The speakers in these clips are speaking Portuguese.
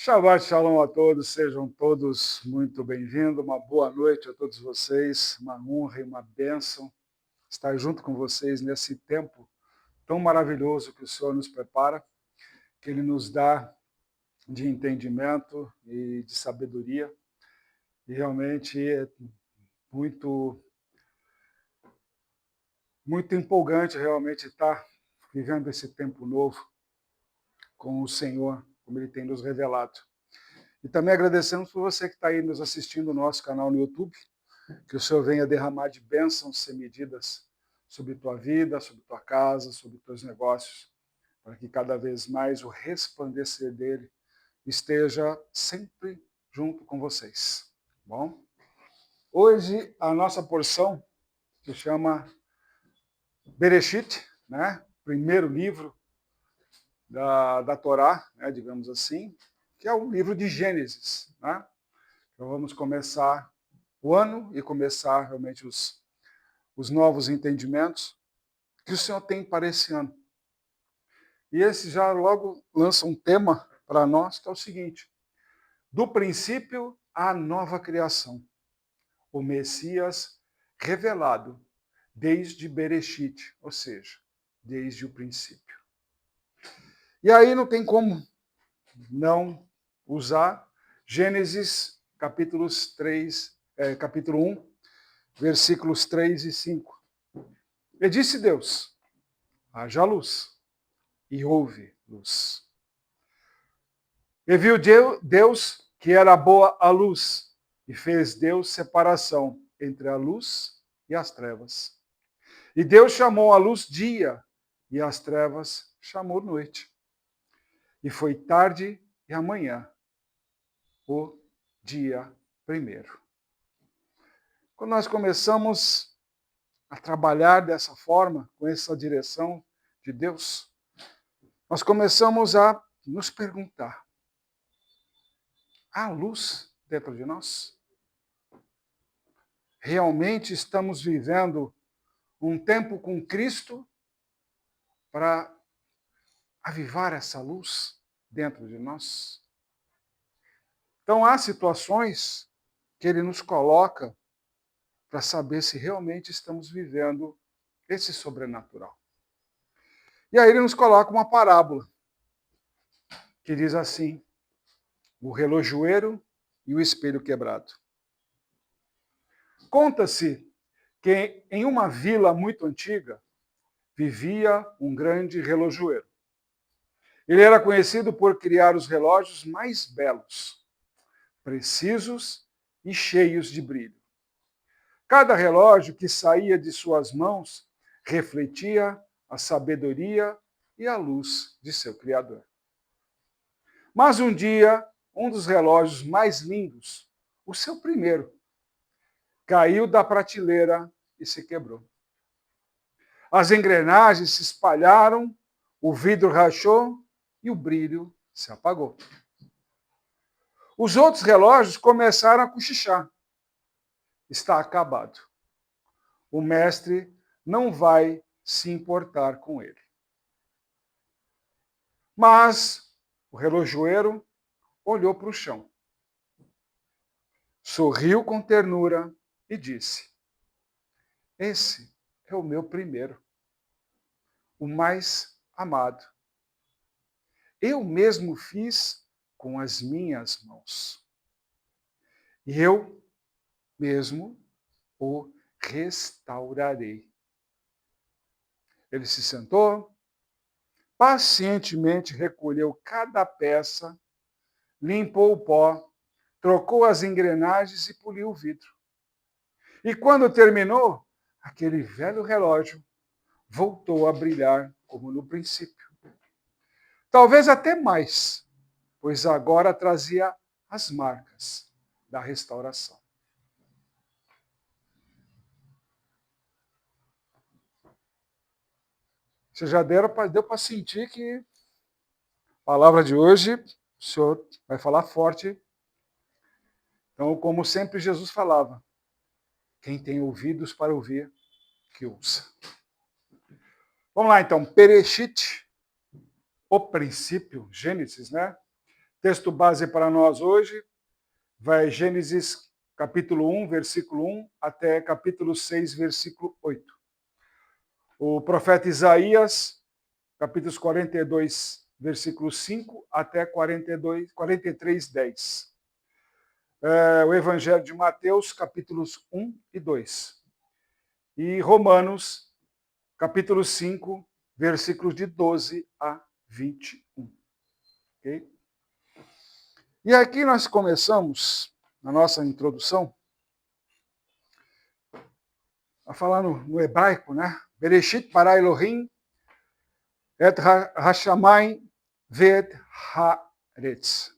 Shabbat Shalom a todos, sejam todos muito bem-vindos, uma boa noite a todos vocês, uma honra e uma bênção estar junto com vocês nesse tempo tão maravilhoso que o Senhor nos prepara, que Ele nos dá de entendimento e de sabedoria, e realmente é muito, muito empolgante realmente estar vivendo esse tempo novo com o Senhor, como Ele tem nos revelado. E também agradecemos por você que está aí nos assistindo no nosso canal no YouTube, que o Senhor venha derramar de bênçãos sem medidas sobre tua vida, sobre tua casa, sobre teus negócios, para que cada vez mais o resplandecer dele esteja sempre junto com vocês. Bom? Hoje a nossa porção se chama Bereshit, né? Primeiro livro da Torá, né? Digamos assim, que é o livro de Gênesis, né? Então vamos começar o ano e começar realmente os novos entendimentos que o Senhor tem para esse ano. E esse já logo lança um tema para nós, que é o seguinte: do princípio à nova criação, o Messias revelado desde Bereshit, ou seja, desde o princípio. E aí não tem como não usar Gênesis capítulo 1, versículos 3 e 5. E disse Deus: haja luz, e houve luz. E viu Deus que era boa a luz, e fez Deus separação entre a luz e as trevas. E Deus chamou a luz dia, e as trevas chamou noite. E foi tarde e amanhã, o dia primeiro. Quando nós começamos a trabalhar dessa forma, com essa direção de Deus, nós começamos a nos perguntar: há luz dentro de nós? Realmente estamos vivendo um tempo com Cristo para avivar essa luz dentro de nós? Então, há situações que Ele nos coloca para saber se realmente estamos vivendo esse sobrenatural. E aí Ele nos coloca uma parábola que diz assim: o relojoeiro e o espelho quebrado. Conta-se que em uma vila muito antiga vivia um grande relojoeiro. Ele era conhecido por criar os relógios mais belos, precisos e cheios de brilho. Cada relógio que saía de suas mãos refletia a sabedoria e a luz de seu Criador. Mas um dia, um dos relógios mais lindos, o seu primeiro, caiu da prateleira e se quebrou. As engrenagens se espalharam, o vidro rachou e o brilho se apagou. Os outros relógios começaram a cochichar. Está acabado. O mestre não vai se importar com ele. Mas o relojoeiro olhou para o chão, sorriu com ternura e disse: esse é o meu primeiro, o mais amado. Eu mesmo fiz com as minhas mãos. E eu mesmo o restaurarei. Ele se sentou, pacientemente recolheu cada peça, limpou o pó, trocou as engrenagens e poliu o vidro. E quando terminou, aquele velho relógio voltou a brilhar como no princípio. Talvez até mais, pois agora trazia as marcas da restauração. Você já deu para sentir que a palavra de hoje, o Senhor vai falar forte. Então, como sempre Jesus falava, quem tem ouvidos para ouvir, que ouça. Vamos lá, então. Bereshit, o princípio, Gênesis, né? texto base para nós hoje vai Gênesis capítulo 1, versículo 1 até capítulo 6, versículo 8. O profeta Isaías, capítulos 42, versículo 5 até 43, 10. O Evangelho de Mateus, capítulos 1 e 2. E Romanos, capítulo 5, versículos de 12 a 21. Okay? E aqui nós começamos, na nossa introdução, a falar no hebraico, né? Bereshit bara Elohim et hashamayim ve'et haaretz.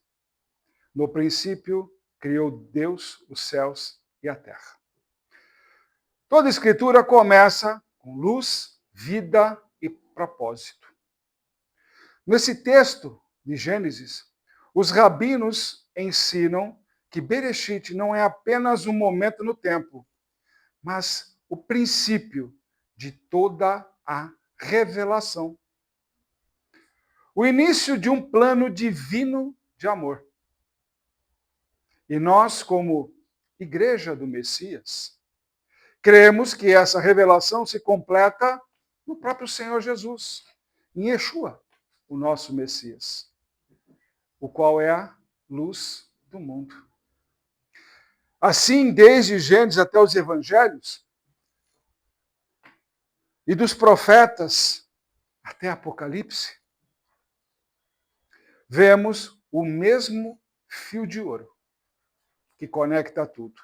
No princípio, criou Deus os céus e a terra. Toda escritura começa com luz, vida e propósito. Nesse texto de Gênesis, os rabinos ensinam que Bereshit não é apenas um momento no tempo, mas o princípio de toda a revelação. O início de um plano divino de amor. E nós, como Igreja do Messias, cremos que essa revelação se completa no próprio Senhor Jesus, em Yeshua, o nosso Messias, o qual é a luz do mundo. Assim, desde Gênesis até os Evangelhos, e dos profetas até Apocalipse, vemos o mesmo fio de ouro que conecta tudo.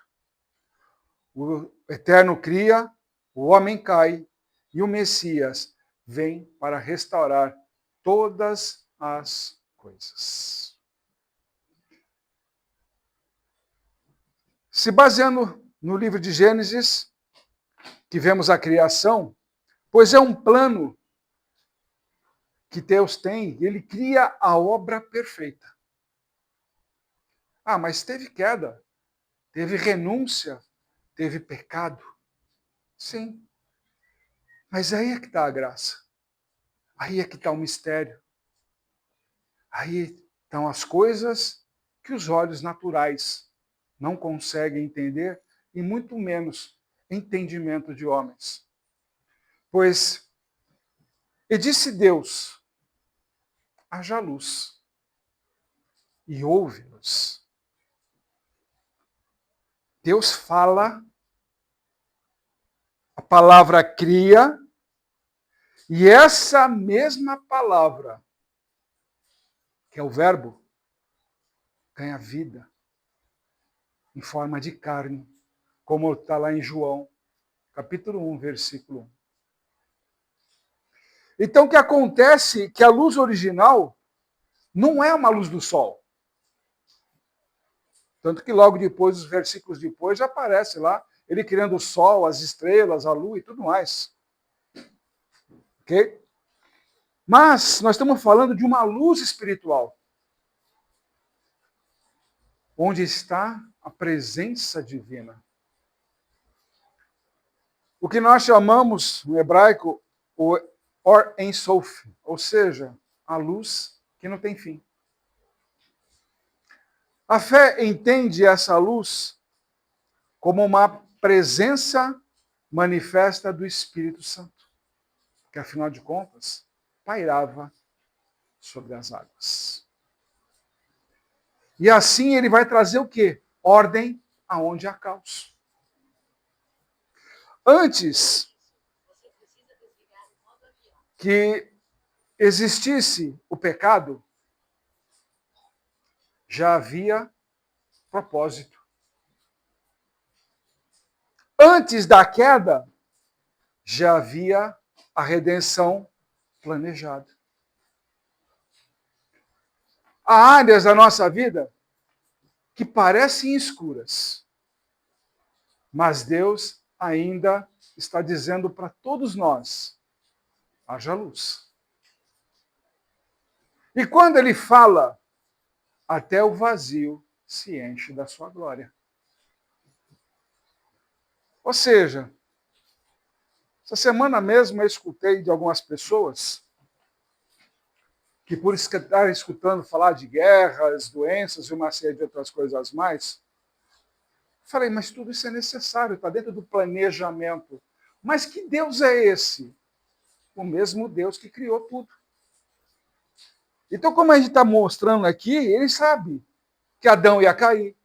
O Eterno cria, o homem cai, e o Messias vem para restaurar todas as coisas. Se baseando no livro de Gênesis, que vemos a criação, pois é um plano que Deus tem, ele cria a obra perfeita. Ah, mas teve queda, teve renúncia, teve pecado. Sim. Mas aí é que está a graça. Aí é que está o mistério. Aí estão as coisas que os olhos naturais não conseguem entender, e muito menos entendimento de homens. Pois, e disse Deus, haja luz, e ouve-nos. Deus fala, a palavra cria, e essa mesma palavra, que é o verbo, ganha vida em forma de carne, como está lá em João, capítulo 1, versículo 1. Então, o que acontece é que a luz original não é uma luz do sol. Tanto que logo depois, os versículos depois, já aparece lá, ele criando o sol, as estrelas, a lua e tudo mais. Ok? Mas nós estamos falando de uma luz espiritual, onde está a presença divina. O que nós chamamos, no hebraico, o Or Ein Sof, ou seja, a luz que não tem fim. A fé entende essa luz como uma presença manifesta do Espírito Santo, que afinal de contas pairava sobre as águas. E assim ele vai trazer o quê? Ordem aonde há caos. Antes que existisse o pecado, já havia propósito. Antes da queda, já havia a redenção planejada. Há áreas da nossa vida que parecem escuras, mas Deus ainda está dizendo para todos nós, haja luz. E quando ele fala, até o vazio se enche da sua glória. Ou seja, essa semana mesmo eu escutei de algumas pessoas que por estar escutando falar de guerras, doenças e uma série de outras coisas mais, falei, mas tudo isso é necessário, está dentro do planejamento. Mas que Deus é esse? O mesmo Deus que criou tudo. Então, como a gente está mostrando aqui, ele sabe que Adão ia cair.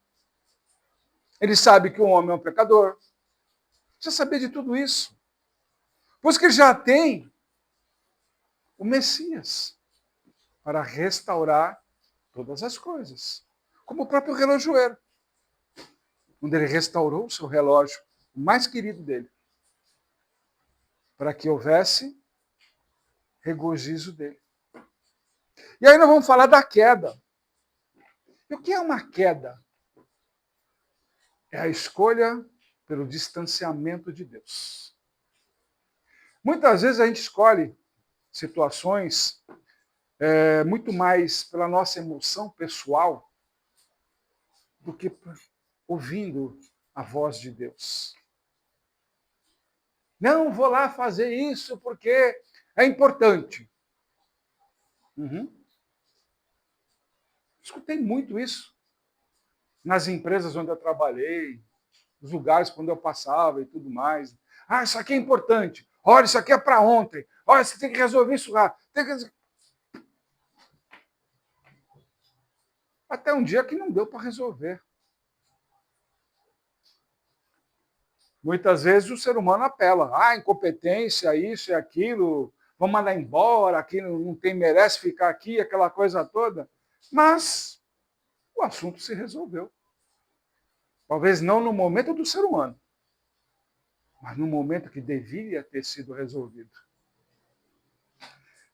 Ele sabe que o homem é um pecador. Precisa saber de tudo isso. Pois que ele já tem o Messias para restaurar todas as coisas. Como o próprio relojoeiro, onde ele restaurou o seu relógio, o mais querido dele, para que houvesse regozijo dele. E aí nós vamos falar da queda. E o que é uma queda? É a escolha pelo distanciamento de Deus. Muitas vezes a gente escolhe situações muito mais pela nossa emoção pessoal do que ouvindo a voz de Deus. Não, vou lá fazer isso porque é importante. Escutei muito isso nas empresas onde eu trabalhei, nos lugares onde eu passava e tudo mais. Ah, isso aqui é importante. Olha, isso aqui é para ontem. Olha, você tem que resolver isso lá. Até um dia que não deu para resolver. Muitas vezes o ser humano apela. Ah, incompetência, isso e aquilo. Vamos mandar embora, aqui não tem, merece ficar aqui, aquela coisa toda. Mas o assunto se resolveu. Talvez não no momento do ser humano, mas no momento que deveria ter sido resolvido.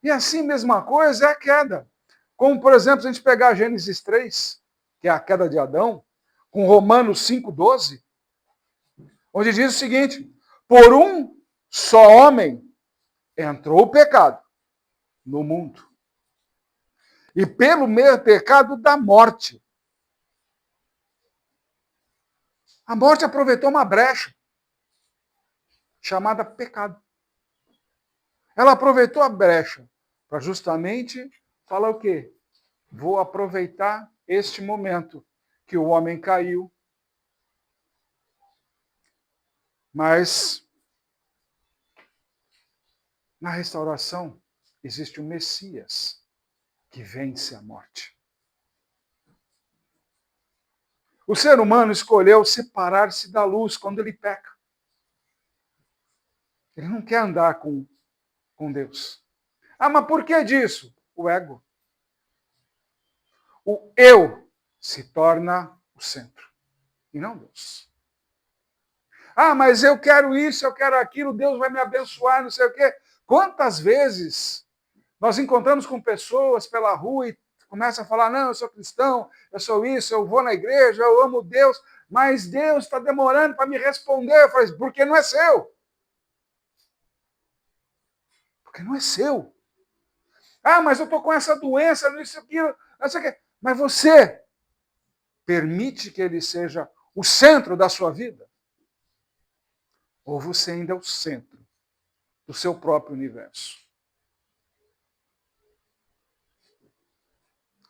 E assim, mesma coisa é a queda. Como, por exemplo, se a gente pegar Gênesis 3, que é a queda de Adão, com Romanos 5,12, onde diz o seguinte: por um só homem entrou o pecado no mundo. E pelo mesmo pecado da morte. A morte aproveitou uma brecha chamada pecado. Ela aproveitou a brecha para justamente falar o quê? Vou aproveitar este momento que o homem caiu. Mas na restauração existe um Messias que vence a morte. O ser humano escolheu separar-se da luz quando ele peca. Ele não quer andar com Deus. Ah, mas por que disso? O ego. O eu se torna o centro, e não Deus. Ah, mas eu quero isso, eu quero aquilo, Deus vai me abençoar, não sei o quê. Quantas vezes nós encontramos com pessoas pela rua e começam a falar, não, eu sou cristão, eu sou isso, eu vou na igreja, eu amo Deus, mas Deus está demorando para me responder. Eu falei, porque não é seu. Porque não é seu. Ah, mas eu estou com essa doença, isso, aquilo, não sei o quê. Mas você permite que ele seja o centro da sua vida? Ou você ainda é o centro do seu próprio universo?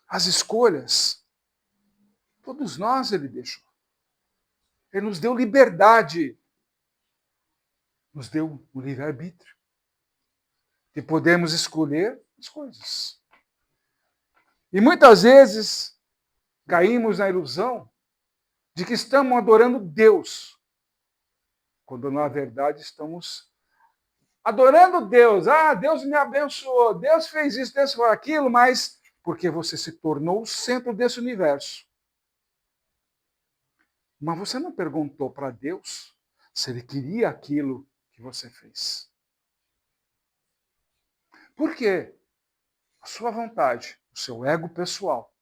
As escolhas, todos nós ele deixou. Ele nos deu liberdade. Nos deu o livre-arbítrio. E podemos escolher as coisas. E muitas vezes caímos na ilusão de que estamos adorando Deus, quando na verdade estamos adorando Deus. Ah, Deus me abençoou, Deus fez isso, Deus fez aquilo, mas porque você se tornou o centro desse universo. Mas você não perguntou para Deus se ele queria aquilo que você fez. Por quê? A sua vontade, o seu ego pessoal,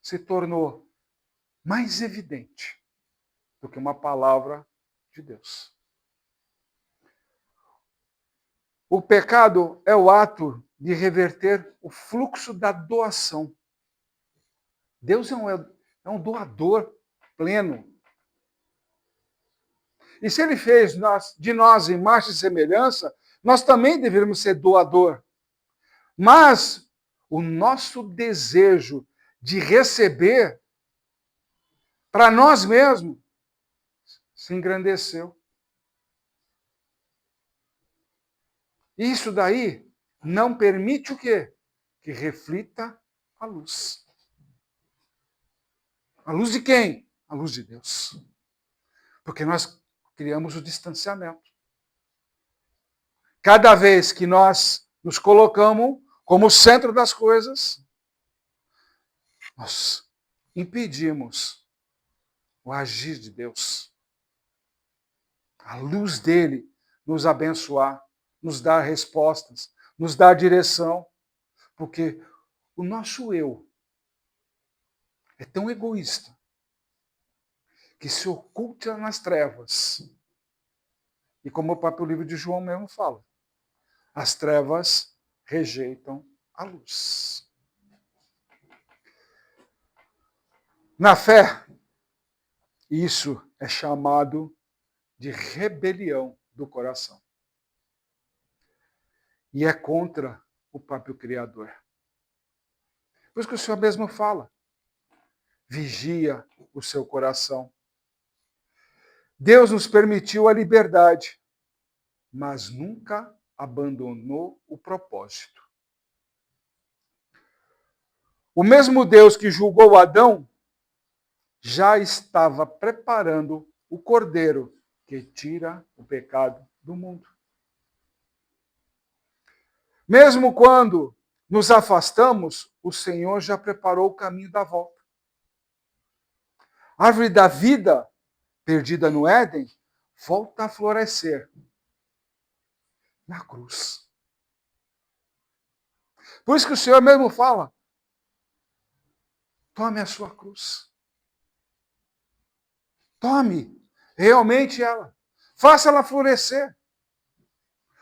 se tornou mais evidente do que uma palavra de Deus. O pecado é o ato de reverter o fluxo da doação. Deus é um doador pleno. E se ele fez de nós imagem e semelhança, nós também deveríamos ser doador. Mas o nosso desejo de receber para nós mesmos se engrandeceu. Isso daí não permite o quê? Que reflita a luz. A luz de quem? A luz de Deus. Porque nós criamos o distanciamento. Cada vez que nós nos colocamos como centro das coisas, nós impedimos o agir de Deus. A luz dele nos abençoar, nos dar respostas, nos dar direção. Porque o nosso eu é tão egoísta que se oculta nas trevas. E como o próprio livro de João mesmo fala, as trevas rejeitam a luz. Na fé, isso é chamado de rebelião do coração. E é contra o próprio Criador. Por isso que o Senhor mesmo fala, vigia o seu coração. Deus nos permitiu a liberdade, mas nunca abandonou o propósito. O mesmo Deus que julgou Adão já estava preparando o cordeiro que tira o pecado do mundo. Mesmo quando nos afastamos, o Senhor já preparou o caminho da volta. A árvore da vida, perdida no Éden, volta a florescer na cruz. Por isso que o Senhor mesmo fala, tome a sua cruz. Tome realmente ela. Faça ela florescer.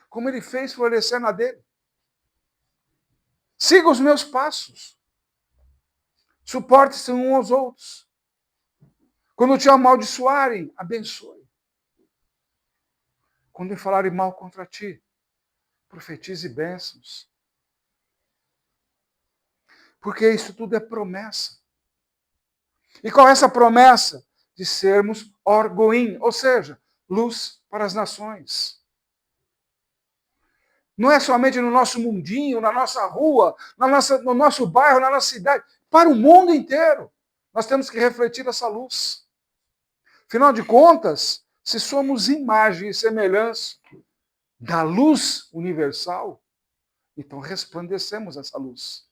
Como ele fez florescer na dele. Siga os meus passos. Suporte-se uns aos outros. Quando te amaldiçoarem, abençoe. Quando falarem mal contra ti, profetize bênçãos. Porque isso tudo é promessa. E qual é essa promessa? De sermos orgoim, ou seja, luz para as nações. Não é somente no nosso mundinho, na nossa rua, no nosso bairro, na nossa cidade. Para o mundo inteiro. Nós temos que refletir essa luz. Afinal de contas, se somos imagem e semelhança da luz universal, então resplandecemos essa luz.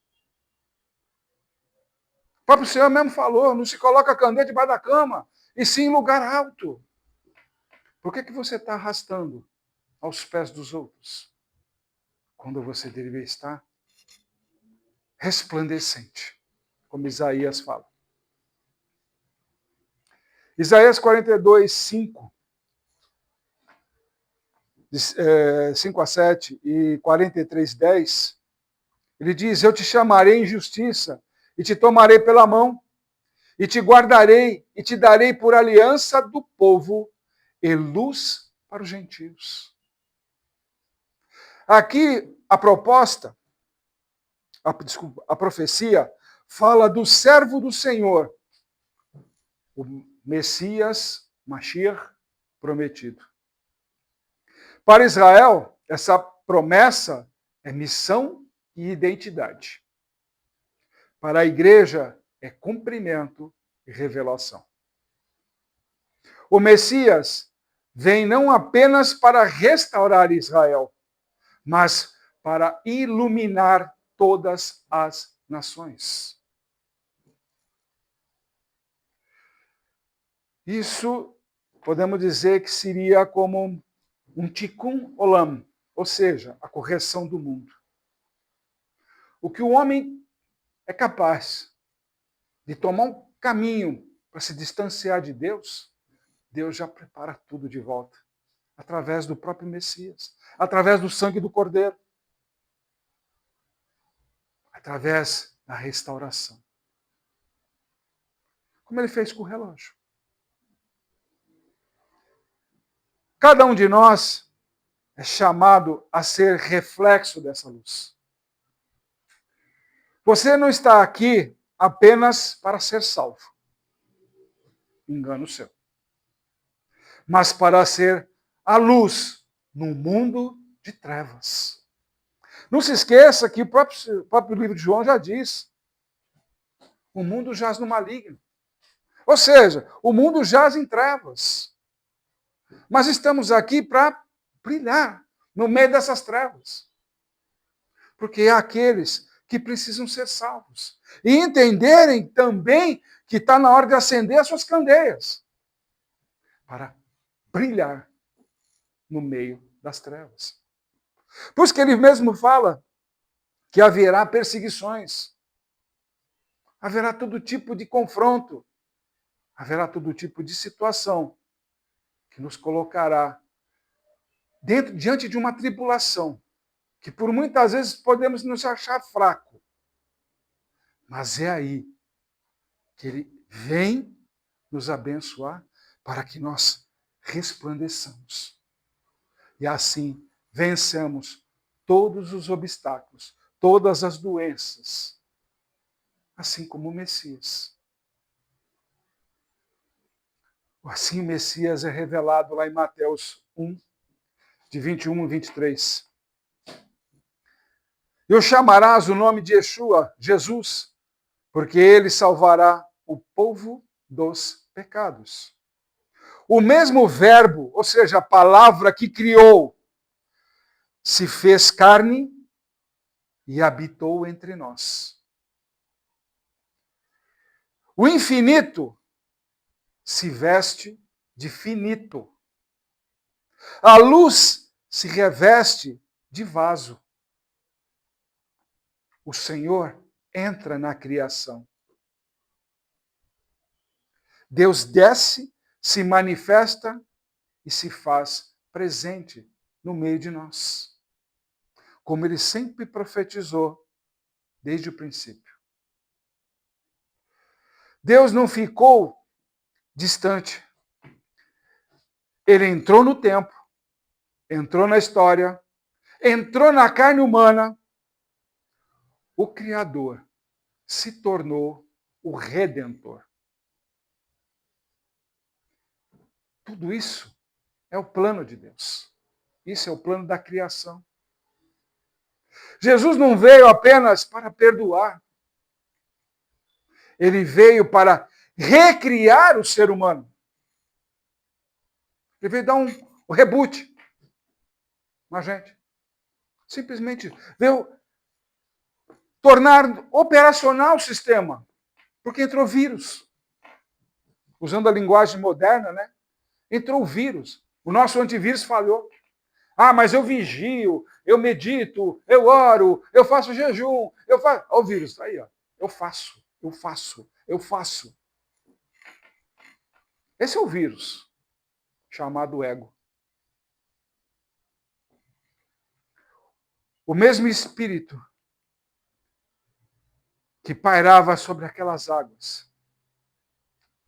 O próprio Senhor mesmo falou, não se coloca a candeia debaixo da cama, e sim em lugar alto. Por que você está arrastando aos pés dos outros? Quando você deveria estar resplandecente, como Isaías fala. Isaías 42, 5, 5 a 7 e 43, 10, ele diz, eu te chamarei em justiça e te tomarei pela mão e te guardarei e te darei por aliança do povo e luz para os gentios. Aqui a proposta, a profecia, fala do servo do Senhor, o Messias, Mashiach, prometido. Para Israel, essa promessa é missão e identidade. Para a igreja, é cumprimento e revelação. O Messias vem não apenas para restaurar Israel, mas para iluminar todas as nações. Isso podemos dizer que seria como um tikkun olam, ou seja, a correção do mundo. O que o homem é capaz de tomar um caminho para se distanciar de Deus, Deus já prepara tudo de volta, através do próprio Messias, através do sangue do Cordeiro, através da restauração. Como ele fez com o relógio. Cada um de nós é chamado a ser reflexo dessa luz. Você não está aqui apenas para ser salvo. Engano seu. Mas para ser a luz num mundo de trevas. Não se esqueça que o próprio livro de João já diz: o mundo jaz no maligno. Ou seja, o mundo jaz em trevas. Mas estamos aqui para brilhar no meio dessas trevas. Porque há aqueles que precisam ser salvos. E entenderem também que está na hora de acender as suas candeias. Para brilhar no meio das trevas. Por isso que ele mesmo fala que haverá perseguições. Haverá todo tipo de confronto. Haverá todo tipo de situação que nos colocará diante de uma tribulação, que por muitas vezes podemos nos achar fraco. Mas é aí que ele vem nos abençoar para que nós resplandeçamos. E assim vencemos todos os obstáculos, todas as doenças, assim como o Messias. Assim o Messias é revelado lá em Mateus 1, de 21 a 23. E o chamarás o nome de Yeshua, Jesus, porque ele salvará o povo dos pecados. O mesmo verbo, ou seja, a palavra que criou, se fez carne e habitou entre nós. O infinito se veste de finito. A luz se reveste de vaso. O Senhor entra na criação. Deus desce, se manifesta e se faz presente no meio de nós. Como ele sempre profetizou desde o princípio. Deus não ficou distante. Ele entrou no tempo, entrou na história, entrou na carne humana. O Criador se tornou o Redentor. Tudo isso é o plano de Deus. Isso é o plano da criação. Jesus não veio apenas para perdoar. Ele veio para recriar o ser humano. Ele veio dar um reboot na gente. Simplesmente veio tornar operacional o sistema. Porque entrou vírus. Usando a linguagem moderna, né? Entrou o vírus. O nosso antivírus falhou. Ah, mas eu vigio, eu medito, eu oro, eu faço jejum, eu faço... Olha o vírus, tá aí, ó. Eu faço. Esse é o vírus, chamado ego. O mesmo espírito que pairava sobre aquelas águas,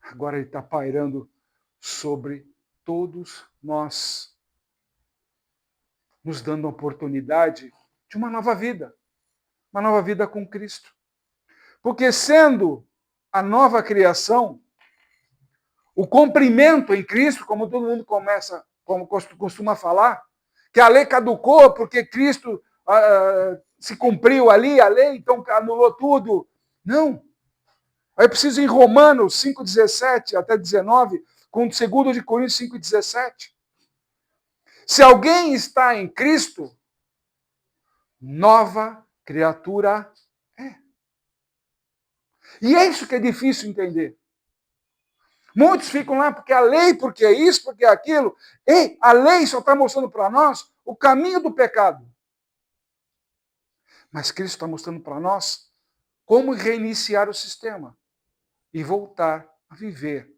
agora ele está pairando sobre todos nós, nos dando a oportunidade de uma nova vida com Cristo. Porque sendo a nova criação, o cumprimento em Cristo, como todo mundo costuma falar, que a lei caducou porque Cristo se cumpriu ali, a lei então anulou tudo. Não. É preciso ir em Romanos 5,17 até 19, com 2 de Coríntios 5,17. Se alguém está em Cristo, nova criatura é. E é isso que é difícil entender. Muitos ficam lá porque a lei, porque é isso, porque é aquilo. Ei, a lei só está mostrando para nós o caminho do pecado. Mas Cristo está mostrando para nós como reiniciar o sistema e voltar a viver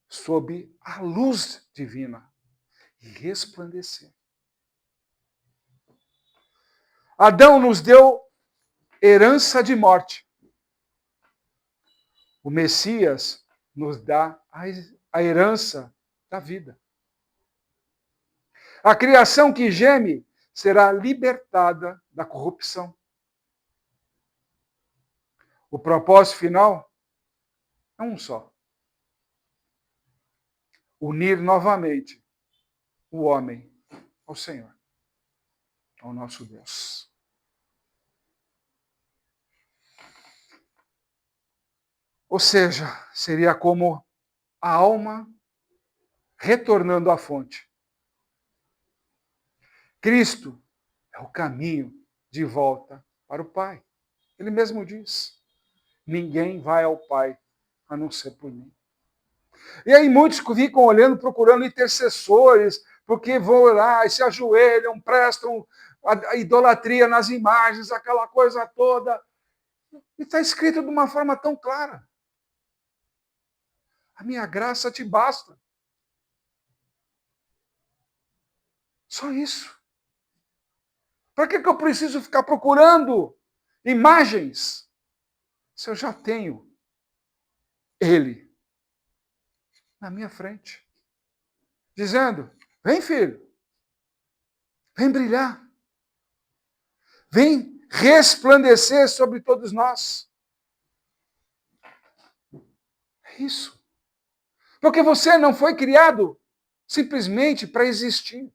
sob a luz divina e resplandecer. Adão nos deu herança de morte. O Messias nos dá a herança da vida. A criação que geme será libertada da corrupção. O propósito final é um só. Unir novamente o homem ao Senhor, ao nosso Deus. Ou seja, seria como a alma retornando à fonte. Cristo é o caminho de volta para o Pai. Ele mesmo diz: ninguém vai ao Pai a não ser por mim. E aí muitos ficam olhando, procurando intercessores, porque vão orar e se ajoelham, prestam a idolatria nas imagens, aquela coisa toda. E está escrito de uma forma tão clara. A minha graça te basta. Só isso. Para que eu preciso ficar procurando imagens se eu já tenho Ele na minha frente? Dizendo: vem, filho, vem brilhar, vem resplandecer sobre todos nós. É isso. Porque você não foi criado simplesmente para existir,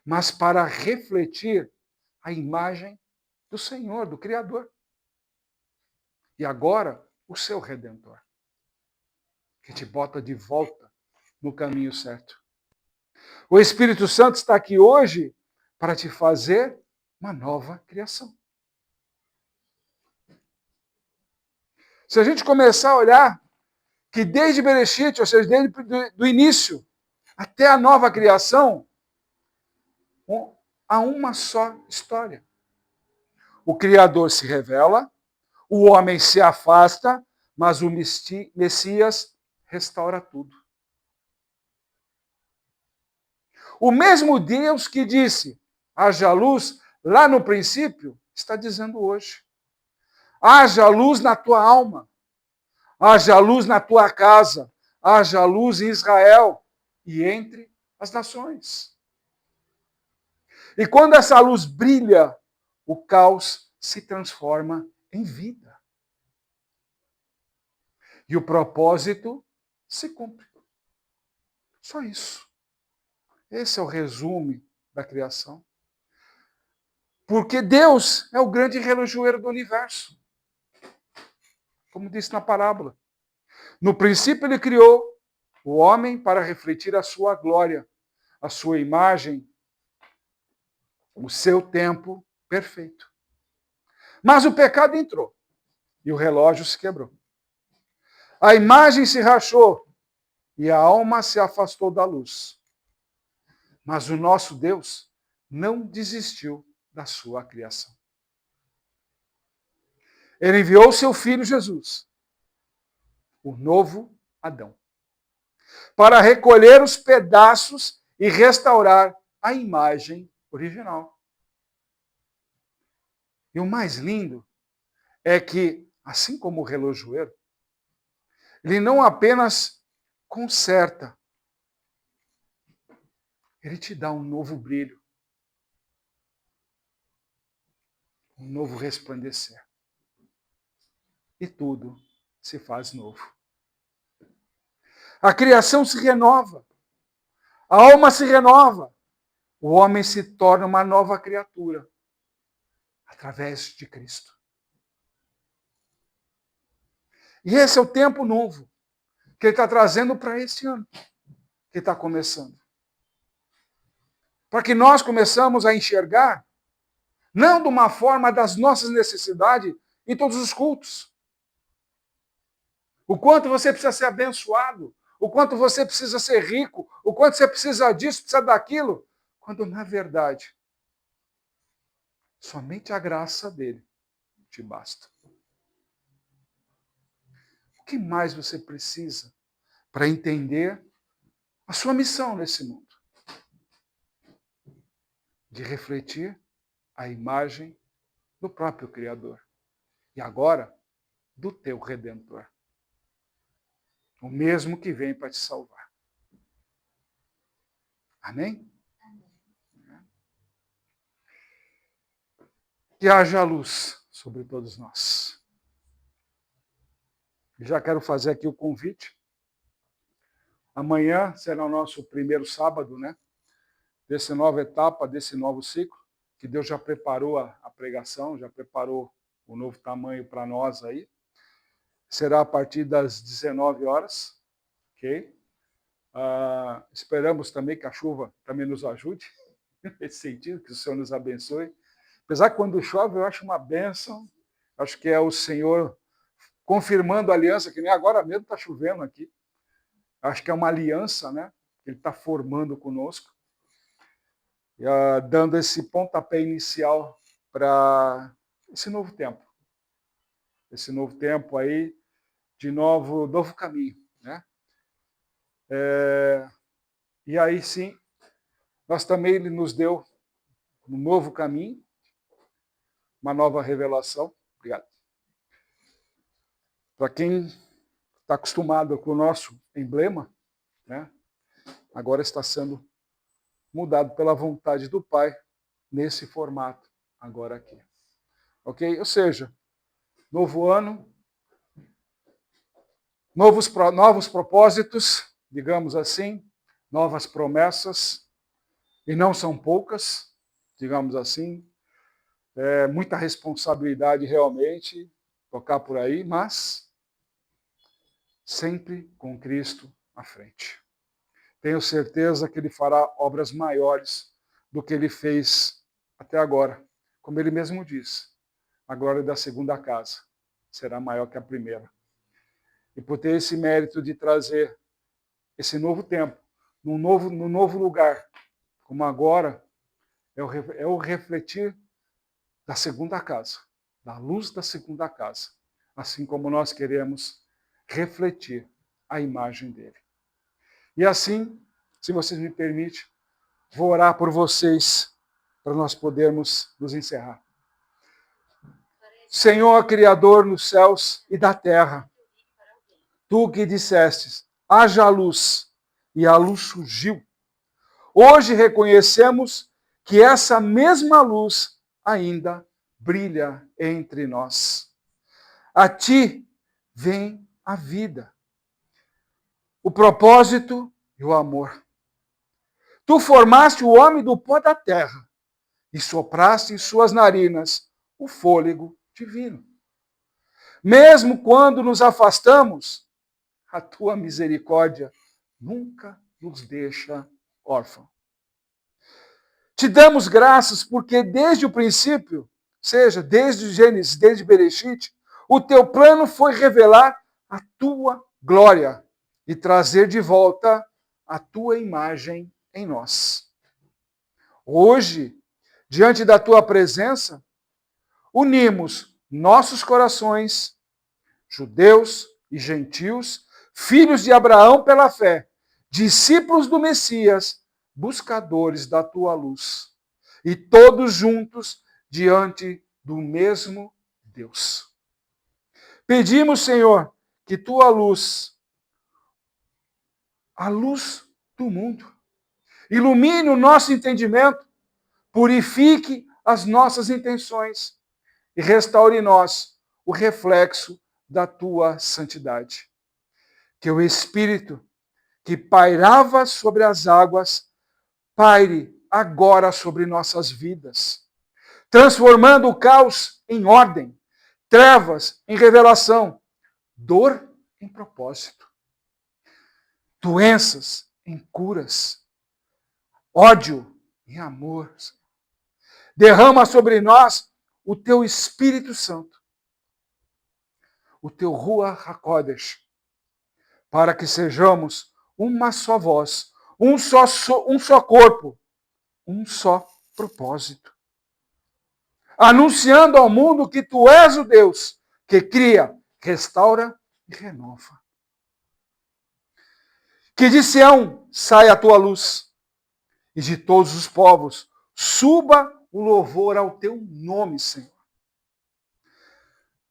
mas para refletir a imagem do Senhor, do Criador. E agora, o seu Redentor, que te bota de volta no caminho certo. O Espírito Santo está aqui hoje para te fazer uma nova criação. Se a gente começar a olhar que desde Bereshit, ou seja, desde o início até a nova criação, há uma só história. O Criador se revela, o homem se afasta, mas o Messias restaura tudo. O mesmo Deus que disse: haja luz, lá no princípio, está dizendo hoje: haja luz na tua alma, haja luz na tua casa, haja luz em Israel e entre as nações. E quando essa luz brilha, o caos se transforma em vida. E o propósito se cumpre. Só isso. Esse é o resumo da criação. Porque Deus é o grande relojoeiro do universo. Como disse na parábola. No princípio ele criou o homem para refletir a sua glória, a sua imagem, o seu tempo perfeito. Mas o pecado entrou e o relógio se quebrou. A imagem se rachou e a alma se afastou da luz. Mas o nosso Deus não desistiu da sua criação. Ele enviou seu filho Jesus, o novo Adão, para recolher os pedaços e restaurar a imagem original. E o mais lindo é que, assim como o relojoeiro, ele não apenas conserta, ele te dá um novo brilho, um novo resplandecer. E tudo se faz novo. A criação se renova, a alma se renova, o homem se torna uma nova criatura através de Cristo. E esse é o tempo novo que ele está trazendo para esse ano, que está começando. Para que nós começamos a enxergar, não de uma forma das nossas necessidades em todos os cultos. O quanto você precisa ser abençoado, o quanto você precisa ser rico, o quanto você precisa disso, precisa daquilo, quando na verdade, somente a graça dele te basta. O que mais você precisa para entender a sua missão nesse mundo? De refletir a imagem do próprio Criador. E agora, do teu Redentor. O mesmo que vem para te salvar. Amém? Que haja luz sobre todos nós. Já quero fazer aqui o convite. Amanhã será o nosso primeiro sábado, né? Dessa nova etapa, desse novo ciclo, que Deus já preparou a pregação, já preparou o novo tamanho para nós aí. Será a partir das 19 horas, ok? Esperamos também que a chuva também nos ajude, nesse sentido, que o Senhor nos abençoe. Apesar que quando chove eu acho uma bênção, acho que é o Senhor confirmando a aliança, que nem agora mesmo está chovendo aqui. Acho que é uma aliança, né? Que Ele está formando conosco, dando esse pontapé inicial para esse novo tempo. Esse novo tempo aí, de novo caminho, né? E aí sim, nós também Ele nos deu um novo caminho, uma nova revelação. Obrigado. Para quem está acostumado com o nosso emblema, né? Agora está sendo mudado pela vontade do Pai nesse formato agora aqui. Ok? Ou seja, novo ano, novos propósitos, digamos assim, novas promessas, e não são poucas, digamos assim, muita responsabilidade realmente tocar por aí, mas sempre com Cristo à frente. Tenho certeza que Ele fará obras maiores do que Ele fez até agora. Como Ele mesmo disse, a glória da segunda casa será maior que a primeira. E por ter esse mérito de trazer esse novo tempo, no novo lugar, como agora, é o refletir da segunda casa, da luz da segunda casa, assim como nós queremos refletir a imagem dele. E assim, se vocês me permitem, vou orar por vocês para nós podermos nos encerrar. Senhor, Criador nos céus e da terra, Tu que dissestes, haja luz, e a luz surgiu. Hoje reconhecemos que essa mesma luz ainda brilha entre nós. A Ti vem a vida, o propósito e o amor. Tu formaste o homem do pó da terra e sopraste em suas narinas o fôlego divino. Mesmo quando nos afastamos, a Tua misericórdia nunca nos deixa órfãos. Te damos graças porque desde o princípio, seja, desde o Gênesis, desde Bereshit, o Teu plano foi revelar a Tua glória e trazer de volta a Tua imagem em nós. Hoje, diante da Tua presença, unimos nossos corações, judeus e gentios, filhos de Abraão pela fé, discípulos do Messias, buscadores da Tua luz, e todos juntos diante do mesmo Deus. Pedimos, Senhor, que Tua luz, a luz do mundo, ilumine o nosso entendimento, purifique as nossas intenções e restaure em nós o reflexo da Tua santidade. Que o Espírito que pairava sobre as águas paire agora sobre nossas vidas, transformando o caos em ordem, trevas em revelação, dor em propósito, doenças em curas, ódio em amor. Derrama sobre nós o Teu Espírito Santo, o Teu Ruach HaKodesh, para que sejamos uma só voz, um só corpo, um só propósito. Anunciando ao mundo que Tu és o Deus que cria, restaura e renova. Que de Sião saia a Tua luz, e de todos os povos suba o louvor ao Teu nome, Senhor.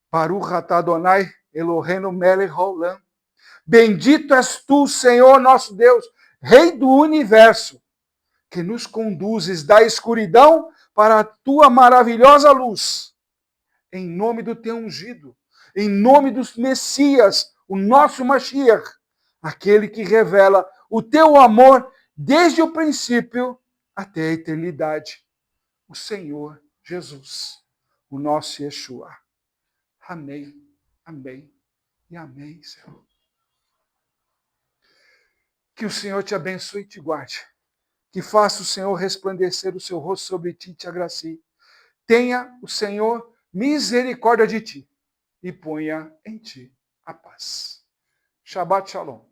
Baruch atah Adonai Eloheinu melech haolam. Bendito és Tu, Senhor nosso Deus, Rei do universo, que nos conduzes da escuridão para a Tua maravilhosa luz. em nome do teu ungido, em nome do Messias, o nosso Mashiach, aquele que revela o teu amor desde o princípio até a eternidade. O Senhor Jesus, o nosso Yeshua. Amém, amém e amém, Senhor. Que o Senhor te abençoe e te guarde. Que faça o Senhor resplandecer o seu rosto sobre ti e te agracie. Tenha o Senhor misericórdia de ti e ponha em ti a paz. Shabbat Shalom.